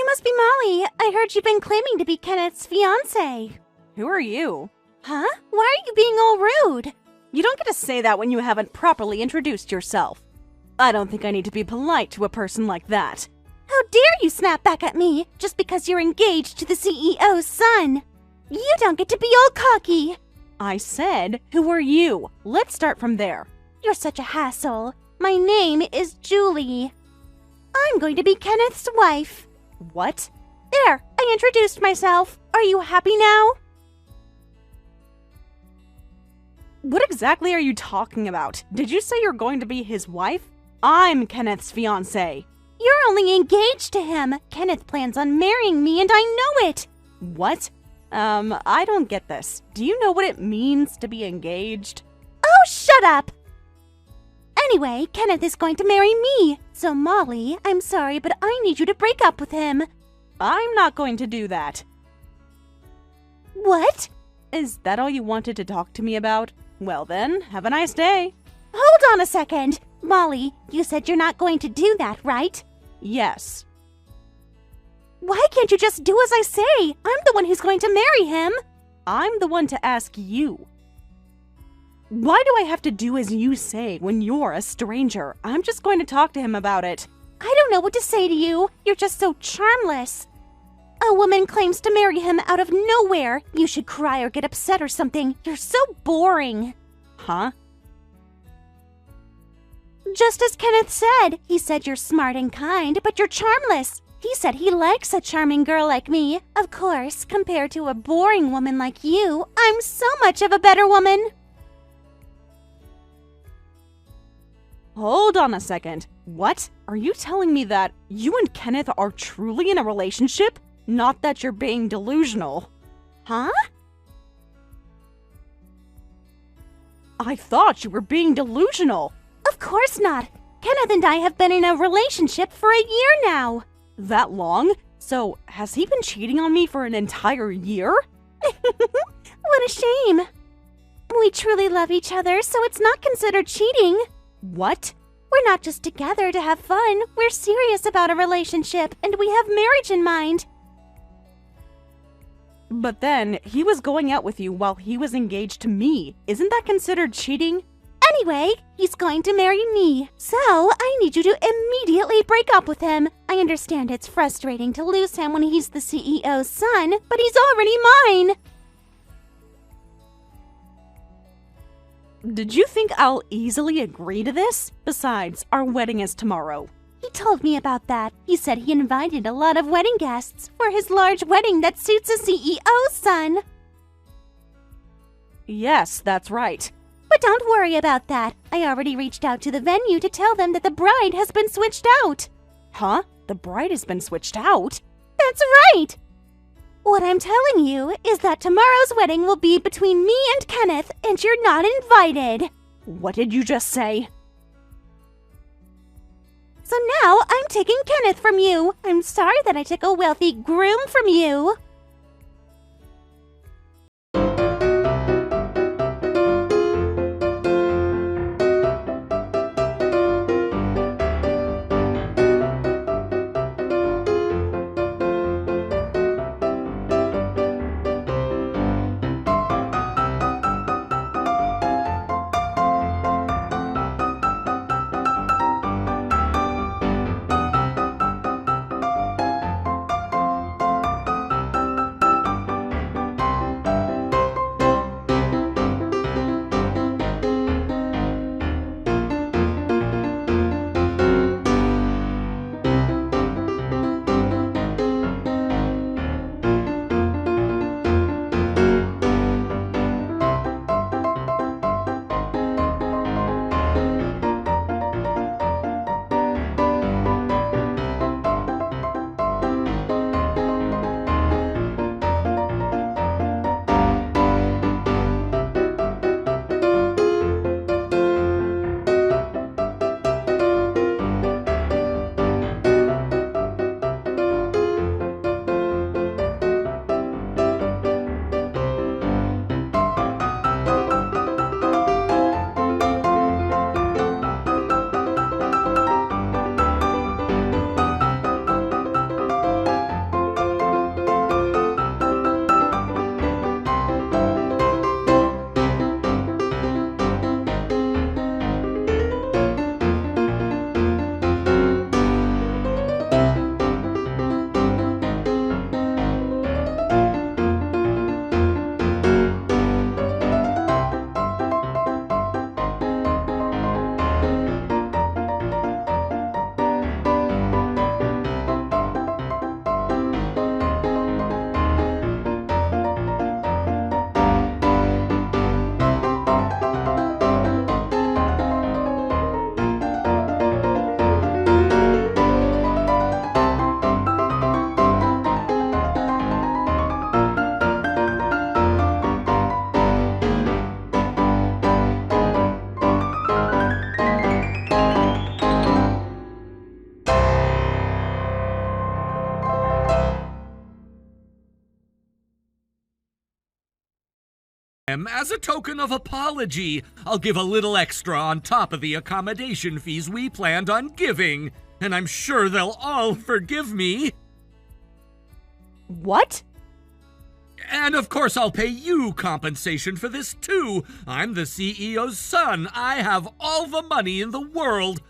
must be Molly. I heard you've been claiming to be Kenneth's fiancé. Who are you? Huh? Why are you being all rude? You don't get to say that when you haven't properly introduced yourself. I don't think I need to be polite to a person like that. How dare you snap back at me just because you're engaged to the CEO's son? You don't get to be all cocky. I said, who are you? Let's start from there. You're such a hassle. My name is Julie. I'm going to be Kenneth's wife. What? There, I introduced myself. Are you happy now? What exactly are you talking about? Did you say you're going to be his wife? I'm Kenneth's fiancé. You're only engaged to him. Kenneth plans on marrying me and I know it. What? I don't get this. Do you know what it means to be engaged? Oh, shut up! Anyway, Kenneth is going to marry me. So, Molly, I'm sorry, but I need you to break up with him. I'm not going to do that. What? Is that all you wanted to talk to me about? Well then, have a nice day. Hold on a second. Molly, you said you're not going to do that, right? Yes. Why can't you just do as I say? I'm the one who's going to marry him. I'm the one to ask you. Why do I have to do as you say when you're a stranger? I'm just going to talk to him about it. I don't know what to say to you. You're just so charmless. A woman claims to marry him out of nowhere. You should cry or get upset or something. You're so boring. Huh? Just as Kenneth said. He said you're smart and kind, but you're charmless. He said he likes a charming girl like me. Of course, compared to a boring woman like you, I'm so much of a better woman. Hold on a second. What? Are you telling me that you and Kenneth are truly in a relationship? Not that you're being delusional. Huh? I thought you were being delusional. Of course not. Kenneth and I have been in a relationship for a year now. That long? So, has he been cheating on me for an entire year? What a shame. We truly love each other, so it's not considered cheating. What? We're not just together to have fun. We're serious about a relationship, and we have marriage in mind. But then, he was going out with you while he was engaged to me. Isn't that considered cheating? Anyway, he's going to marry me. So, I need you to immediately break up with him. I understand it's frustrating to lose him when he's the CEO's son, but he's already mine. Did you think I'll easily agree to this? Besides, our wedding is tomorrow. He told me about that. He said he invited a lot of wedding guests for his large wedding that suits a CEO's son. Yes, that's right. But don't worry about that. I already reached out to the venue to tell them that the bride has been switched out. Huh? The bride has been switched out? That's right! What I'm telling you is that tomorrow's wedding will be between me and Kenneth, and you're not invited. What did you just say? So now I'm taking Kenneth from you. I'm sorry that I took a wealthy groom from you. As a token of apology, I'll give a little extra on top of the accommodation fees we planned on giving, and I'm sure they'll all forgive me. What? And of course I'll pay you compensation for this too. I'm the CEO's son. I have all the money in the world.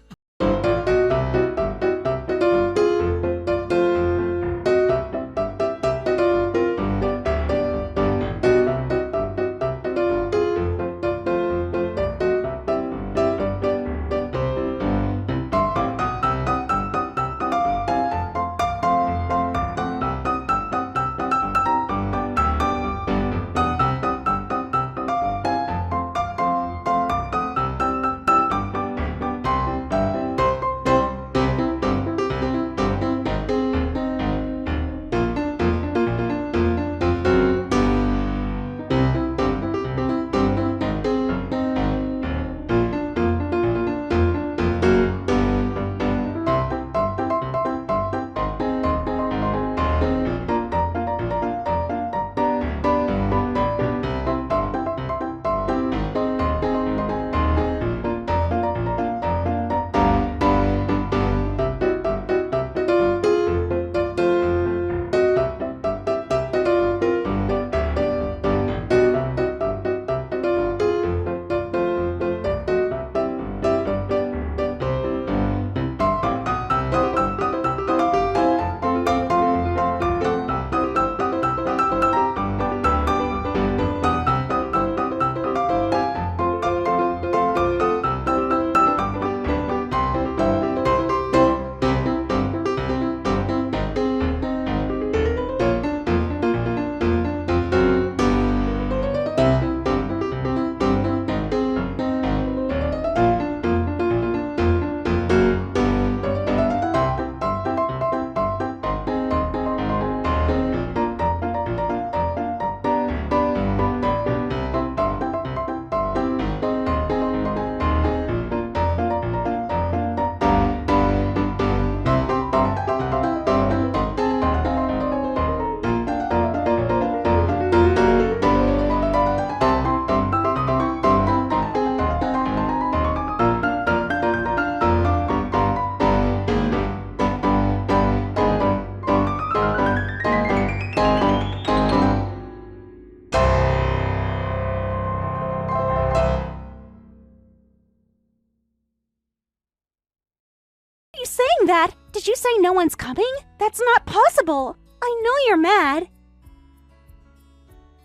You saying that? Did you say no one's coming? That's not possible. I know you're mad.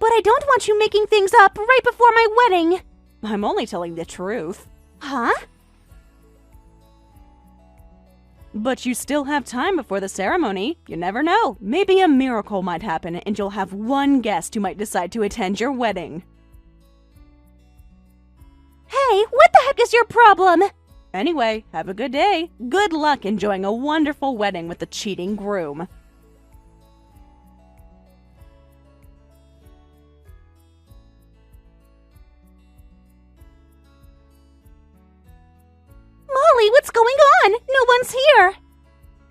But I don't want you making things up right before my wedding. I'm only telling the truth. Huh? But you still have time before the ceremony. You never know. Maybe a miracle might happen and you'll have one guest who might decide to attend your wedding. Hey, what the heck is your problem? Anyway, have a good day. Good luck enjoying a wonderful wedding with the cheating groom. Molly, what's going on? No one's here.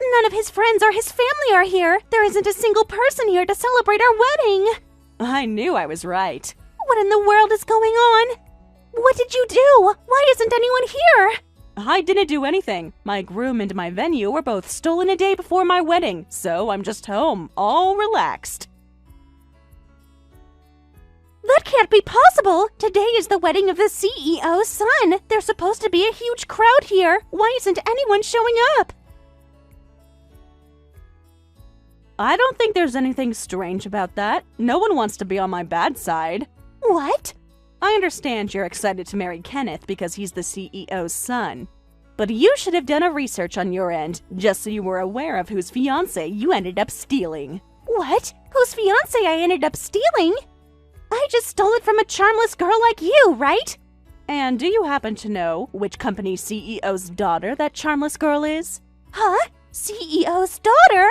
None of his friends or his family are here. There isn't a single person here to celebrate our wedding. I knew I was right. What in the world is going on? What did you do? Why isn't anyone here? I didn't do anything. My groom and my venue were both stolen a day before my wedding, so I'm just home, all relaxed. That can't be possible! Today is the wedding of the CEO's son! There's supposed to be a huge crowd here! Why isn't anyone showing up? I don't think there's anything strange about that. No one wants to be on my bad side. What? I understand you're excited to marry Kenneth because he's the CEO's son. But you should have done a research on your end, just so you were aware of whose fiancé you ended up stealing. What? Whose fiancé I ended up stealing? I just stole it from a charmless girl like you, right? And do you happen to know which company CEO's daughter that charmless girl is? Huh? CEO's daughter?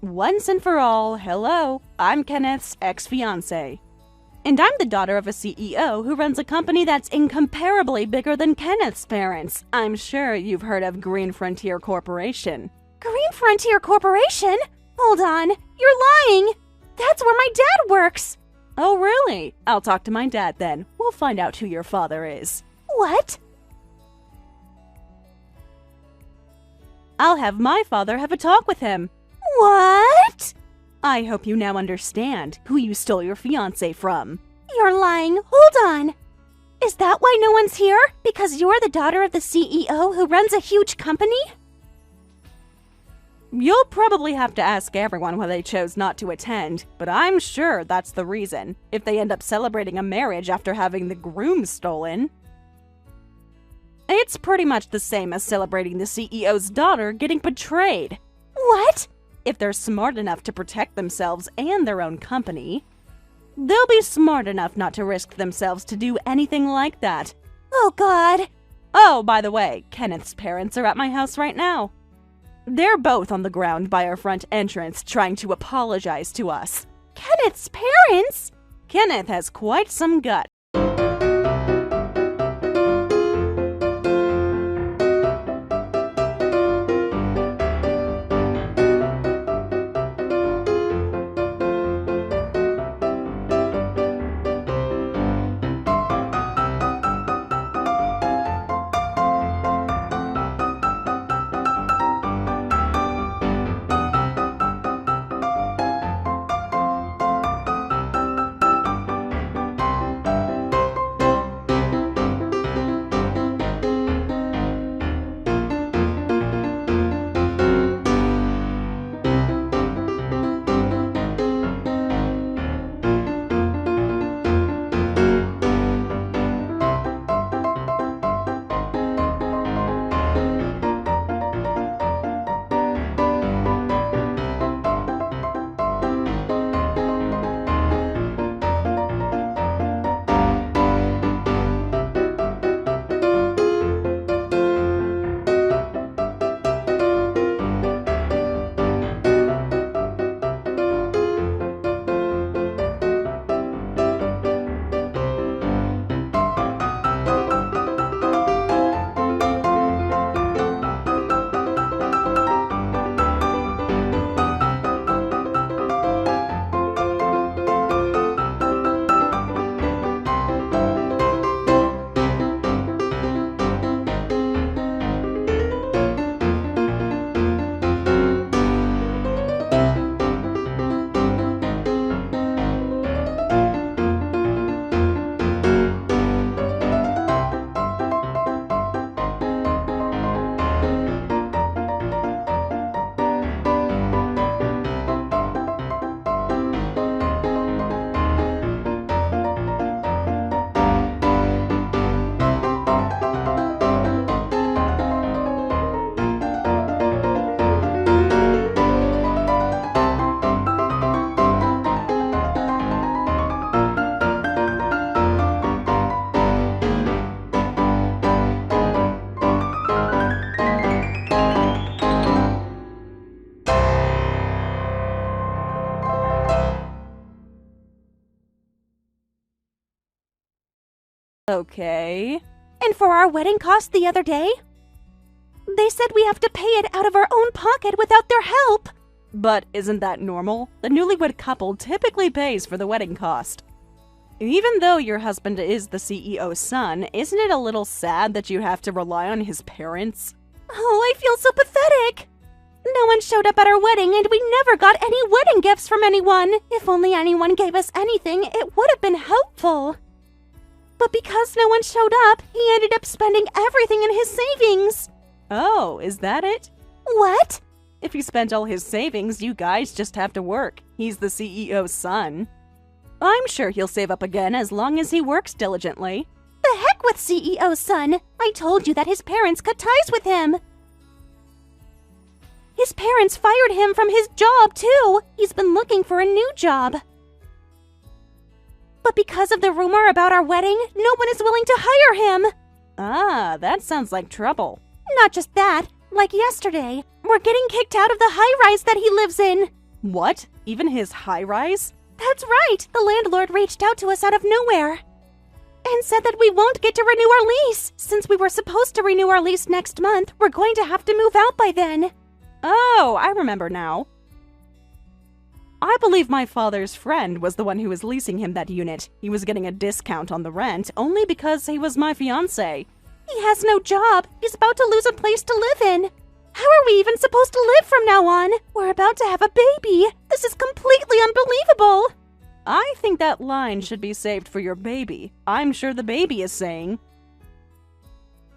Once and for all, hello, I'm Kenneth's ex-fiancé. And I'm the daughter of a CEO who runs a company that's incomparably bigger than Kenneth's parents. I'm sure you've heard of Green Frontier Corporation. Green Frontier Corporation? Hold on, you're lying! That's where my dad works! Oh, really? I'll talk to my dad then. We'll find out who your father is. What? I'll have my father have a talk with him. What? I hope you now understand who you stole your fiancé from. You're lying. Hold on. Is that why no one's here? Because you're the daughter of the CEO who runs a huge company? You'll probably have to ask everyone why they chose not to attend, but I'm sure that's the reason, if they end up celebrating a marriage after having the groom stolen. It's pretty much the same as celebrating the CEO's daughter getting betrayed. What? If they're smart enough to protect themselves and their own company, they'll be smart enough not to risk themselves to do anything like that. Oh, God. Oh, by the way, Kenneth's parents are at my house right now. They're both on the ground by our front entrance trying to apologize to us. Kenneth's parents? Kenneth has quite some gut. Okay. And for our wedding cost the other day? They said we have to pay it out of our own pocket without their help. But isn't that normal? The newlywed couple typically pays for the wedding cost. Even though your husband is the CEO's son, isn't it a little sad that you have to rely on his parents? Oh, I feel so pathetic. No one showed up at our wedding and we never got any wedding gifts from anyone. If only anyone gave us anything, it would have been helpful. But because no one showed up, he ended up spending everything in his savings. Oh, is that it? What? If he spent all his savings, you guys just have to work. He's the CEO's son. I'm sure he'll save up again as long as he works diligently. The heck with CEO's son! I told you that his parents cut ties with him. His parents fired him from his job, too. He's been looking for a new job. But because of the rumor about our wedding, no one is willing to hire him. Ah, that sounds like trouble. Not just that. Like yesterday, we're getting kicked out of the high-rise that he lives in. What? Even his high-rise? That's right. The landlord reached out to us out of nowhere and said that we won't get to renew our lease. Since we were supposed to renew our lease next month, we're going to have to move out by then. Oh, I remember now. I believe my father's friend was the one who was leasing him that unit. He was getting a discount on the rent only because he was my fiancé. He has no job. He's about to lose a place to live in. How are we even supposed to live from now on? We're about to have a baby. This is completely unbelievable. I think that line should be saved for your baby. I'm sure the baby is saying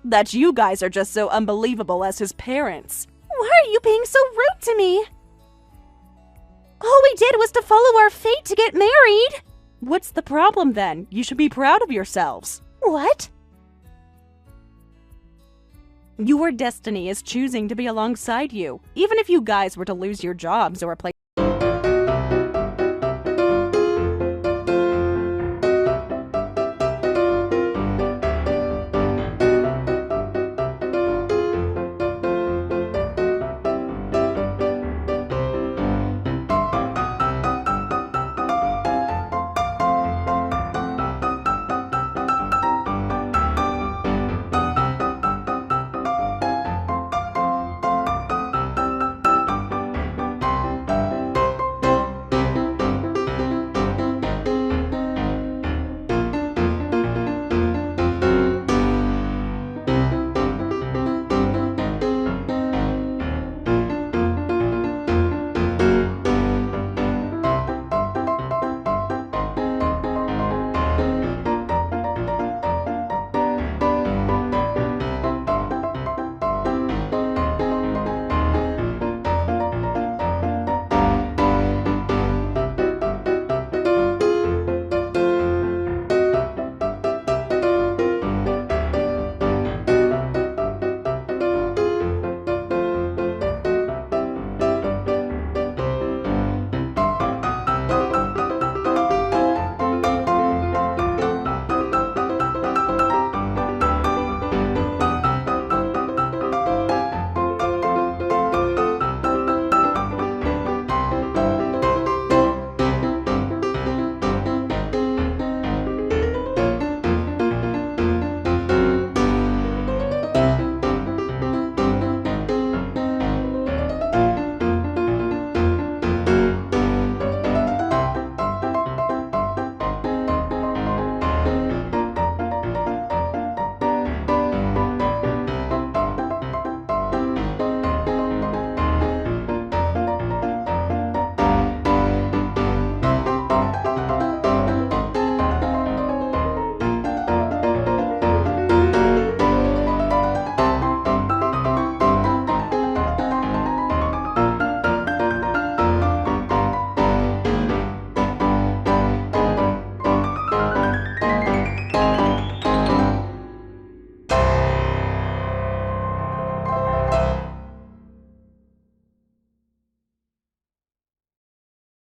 that you guys are just so unbelievable as his parents. Why are you being so rude to me? All we did was to follow our fate to get married. What's the problem then? You should be proud of yourselves. What? Your destiny is choosing to be alongside you. Even if you guys were to lose your jobs or a place